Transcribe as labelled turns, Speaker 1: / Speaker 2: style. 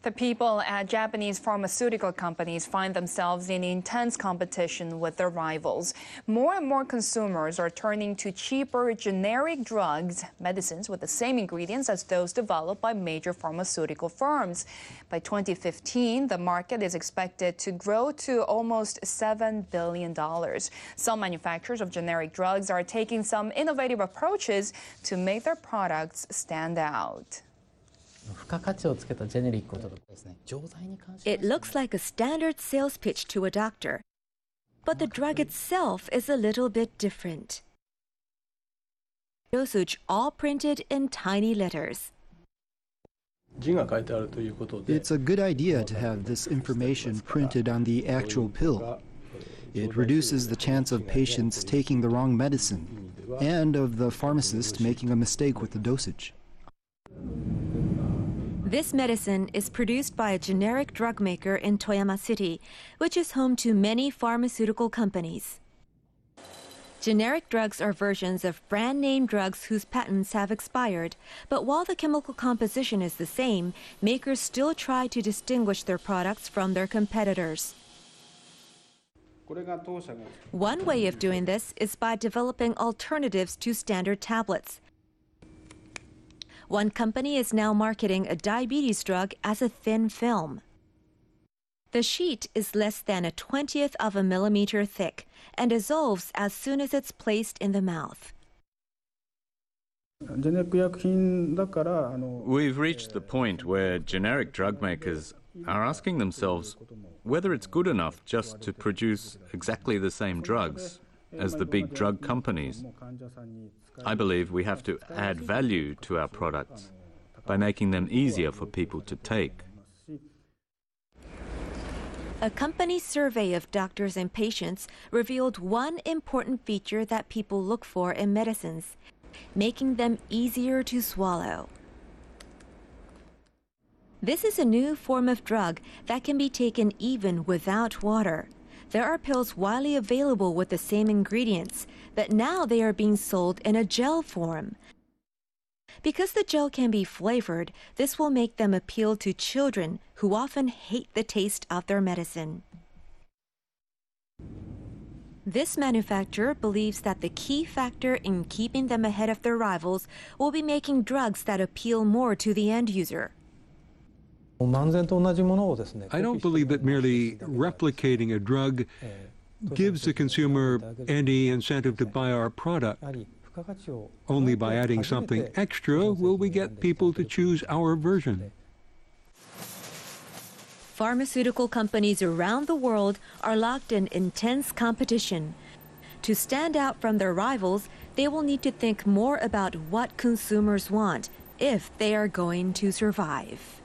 Speaker 1: The people at Japanese pharmaceutical companies find themselves in intense competition with their rivals. More and more consumers are turning to cheaper generic drugs, medicines with the same ingredients as those developed by major pharmaceutical firms. By 2015, the market is expected to grow to almost $7 billion. Some manufacturers of generic drugs are taking some innovative approaches to make their products stand out.
Speaker 2: It looks like a standard sales pitch to a doctor, but the drug itself is a little bit different. Dosage all printed in tiny letters.
Speaker 3: It's a good idea to have this information printed on the actual pill. It reduces the chance of patients taking the wrong medicine and of the pharmacist making a mistake with the dosage.
Speaker 2: This medicine is produced by a generic drug maker in Toyama City, which is home to many pharmaceutical companies. Generic drugs are versions of brand-name drugs whose patents have expired, but while the chemical composition is the same, makers still try to distinguish their products from their competitors. One way of doing this is by developing alternatives to standard tablets. One company is now marketing a diabetes drug as a thin film. The sheet is less than 1/20th of a millimeter thick and dissolves as soon as it's placed in the mouth.
Speaker 4: We've reached the point where generic drug makers are asking themselves whether it's good enough just to produce exactly the same drugs as the big drug companies. I believe we have to add value to our products by making them easier for people to take.
Speaker 2: A company survey of doctors and patients revealed one important feature that people look for in medicines, making them easier to swallow. This is a new form of drug that can be taken even without water. There are pills widely available with the same ingredients, but now they are being sold in a gel form. Because the gel can be flavored, this will make them appeal to children who often hate the taste of their medicine. This manufacturer believes that the key factor in keeping them ahead of their rivals will be making drugs that appeal more to the end user.
Speaker 5: I don't believe that merely replicating a drug gives the consumer any incentive to buy our product. Only by adding something extra will we get people to choose our version.
Speaker 2: Pharmaceutical companies around the world are locked in intense competition. To stand out from their rivals, they will need to think more about what consumers want if they are going to survive.